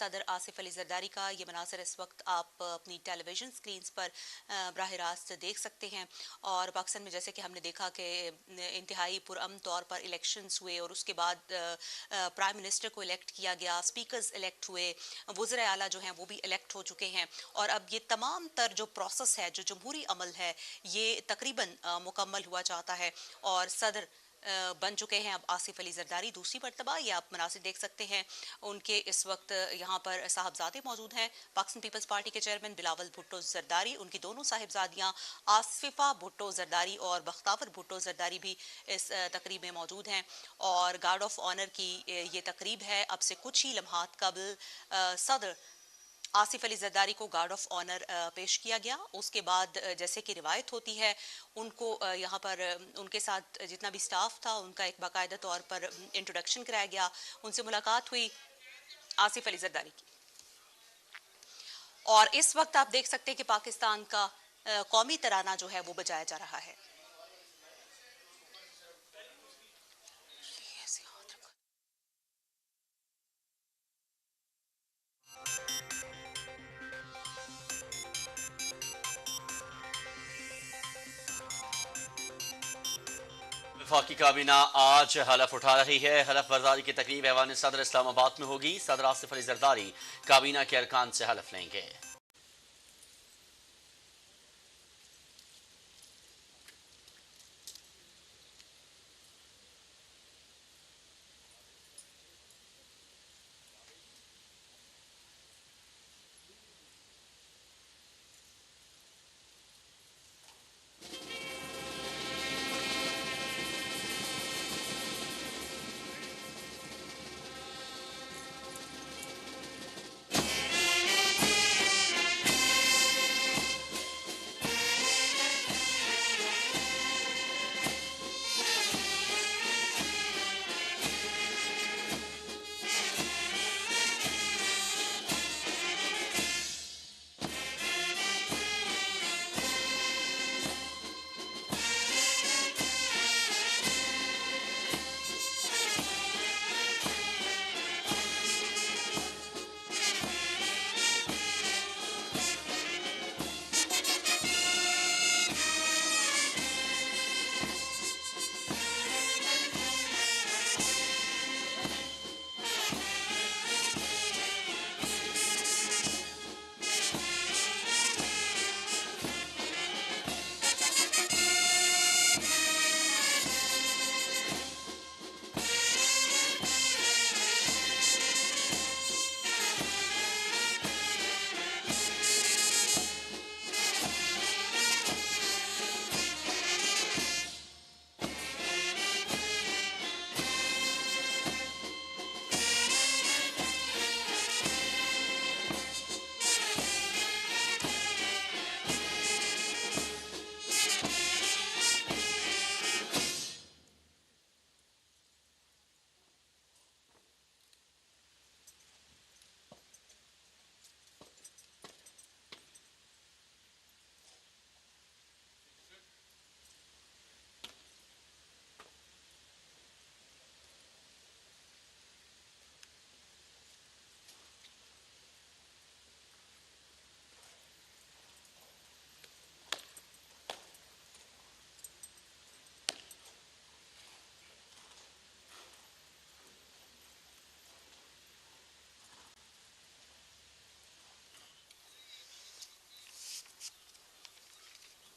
सदर आसिफ अली जरदारी का ये मनाज़र इस वक्त आप अपनी टेलीविज़न स्क्रीन्स पर बराह रास्त देख सकते हैं। और पाकिस्तान में जैसे कि हमने देखा कि इंतहाई पुरअमन तौर पर इलेक्शंस हुए और उसके बाद प्राइम मिनिस्टर को इलेक्ट किया गया, स्पीकर्स इलेक्ट हुए, वज़ीर आला जो हैं वो भी इलेक्ट हो चुके हैं। और अब ये तमाम तर जो प्रोसेस है, जो जमहूरी अमल है, ये तकरीबन मुकम्मल हुआ चाहता है और सदर बन चुके हैं अब आसिफ अली जरदारी दूसरी मरतबा। ये आप मनासिर देख सकते हैं उनके। इस वक्त यहाँ पर साहबजादे मौजूद हैं, पाकिस्तान पीपल्स पार्टी के चेयरमैन बिलावल भुट्टो जरदारी, उनकी दोनों साहिबजादियाँ आसिफा भुट्टो जरदारी और बख्तावर भुट्टो जरदारी भी इस तकरीब में मौजूद हैं। और गार्ड ऑफ ऑनर की ये तकरीब है। अब से कुछ ही लम्हात कबल सदर आसिफ अली जरदारी को गार्ड ऑफ ऑनर पेश किया गया। उसके बाद जैसे कि रिवायत होती है, उनको यहाँ पर उनके साथ जितना भी स्टाफ था उनका एक बाकायदा तौर पर इंट्रोडक्शन कराया गया, उनसे मुलाकात हुई आसिफ अली जरदारी की। और इस वक्त आप देख सकते हैं कि पाकिस्तान का कौमी तराना जो है वो बजाया जा रहा है। वफाकी काबीना आज हलफ उठा रही है। हलफ बर्दारी की तकरीब ऐवान सदर इस्लामाबाद में होगी। सदर आसिफ अली जरदारी काबीना के अरकान से हलफ लेंगे।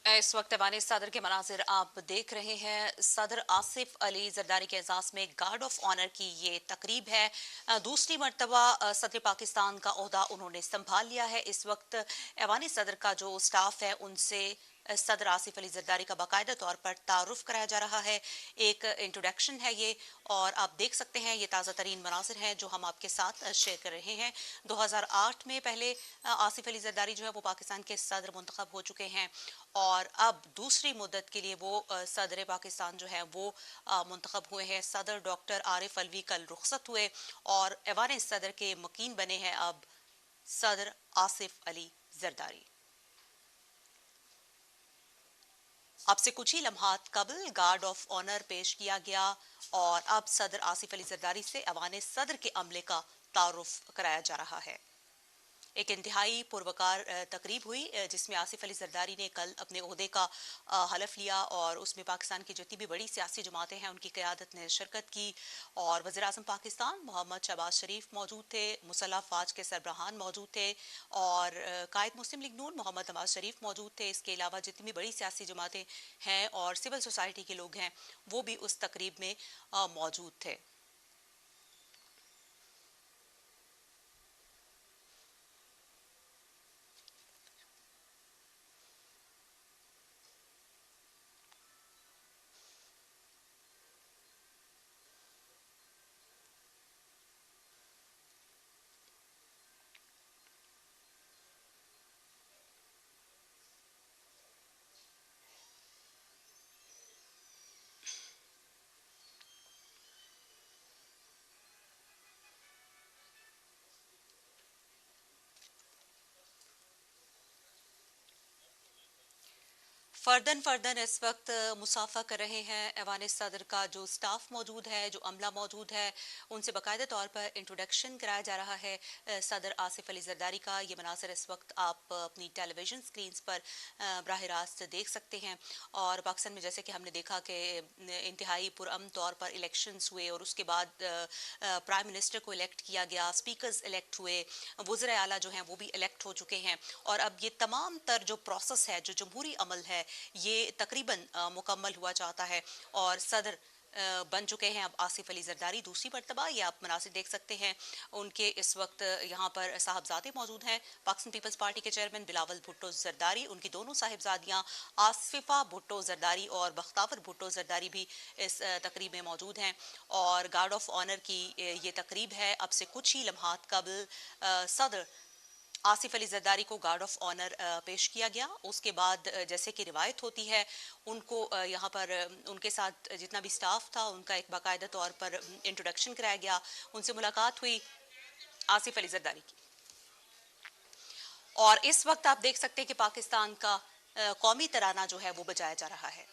इस वक्त ऐवान सदर के मनाजिर आप देख रहे हैं। सदर आसिफ अली जरदारी के एजाज में गार्ड ऑफ ऑनर की ये तकरीब है। दूसरी मरतबा सदर पाकिस्तान का ओहदा उन्होंने संभाल लिया है। इस वक्त ऐवान सदर का जो स्टाफ है उनसे सदर आसिफ अली जरदारी का बाकायदा तौर पर तारुफ कराया जा रहा है। एक इंट्रोडक्शन है ये, और आप देख सकते हैं ये ताज़ा तरीन मनाजिर हैं जो हम आपके साथ शेयर कर रहे हैं। 2008 में पहले आसिफ अली जरदारी जो है वो पाकिस्तान के सदर मुंतखब हो चुके हैं और अब दूसरी मुद्दत के लिए वो सदर पाकिस्तान जो है वो मुंतखब हुए हैं। सदर डॉक्टर आरिफ अलवी कल रुखसत हुए और ऐवान सदर के मकीन बने हैं अब सदर आसिफ अली जरदारी। अब से कुछ ही लम्हात कबल गार्ड ऑफ ऑनर पेश किया गया और अब सदर आसिफ अली जरदारी से ऐवान सदर के अमले का तारुफ कराया जा रहा है। एक इंतहाई पुरवकार तकरीब हुई जिसमें आसिफ अली जरदारी ने कल अपने ओहदे का हलफ लिया और उसमें पाकिस्तान की जितनी भी बड़ी सियासी जमातें हैं उनकी क़यादत ने शिरकत की और वज़ीर आज़म पाकिस्तान मोहम्मद शहबाज शरीफ मौजूद थे, मुसल्लह फ़ौज के सरबराहान मौजूद थे और कायद मुस्लिम लीग नून मोहम्मद नवाज शरीफ मौजूद थे। इसके अलावा जितनी भी बड़ी सियासी जमातें हैं और सिविल सोसाइटी के लोग हैं वो भी उस तकरीब में मौजूद थे। फर्दन इस वक्त मुसाफा कर रहे हैं ऐवान सदर का जो स्टाफ मौजूद है, जो अमला मौजूद है, उनसे बाकायदा तौर पर इंट्रोडक्शन कराया जा रहा है सदर आसिफ अली जरदारी का। ये मनासर इस वक्त आप अपनी टेलीविजन स्क्रीन्स पर बराह रास्त देख सकते हैं और पाकिस्तान में जैसे कि हमने देखा कि इंतहाई पुरअमन तौर पर इलेक्शंस हुए और उसके बाद प्राइम मिनिस्टर को इलेक्ट किया गया, स्पीकर्स इलेक्ट हुए, वज़ीर आला जो हैं वो भी इलेक्ट हो चुके हैं और अब ये तमाम तर जो प्रोसेस है, जो जमहूरी अमल है, ये तकरीबन मुकम्मल हुआ चाहता है और सदर बन चुके हैं अब आसिफ अली जरदारी दूसरी मरतबा। ये आप मनासिर देख सकते हैं उनके इस वक्त यहाँ पर साहबजादे मौजूद हैं। पाकिस्तान पीपल्स पार्टी के चेयरमैन बिलावल भुट्टो जरदारी, उनकी दोनों साहिबजादियाँ आसिफा भुट्टो जरदारी और बख्तावर भुट्टो जरदारी भी इस तकरीब में मौजूद हैं और गार्ड ऑफ ऑनर की ये तकरीब है। अब से कुछ ही लम्हात कबल सदर आसिफ अली जरदारी को गार्ड ऑफ ऑनर पेश किया गया। उसके बाद जैसे कि रिवायत होती है उनको यहाँ पर उनके साथ जितना भी स्टाफ था उनका एक बाकायदा तौर पर इंट्रोडक्शन कराया गया, उनसे मुलाकात हुई आसिफ अली जरदारी की। और इस वक्त आप देख सकते हैं कि पाकिस्तान का कौमी तराना जो है वो बजाया जा रहा है।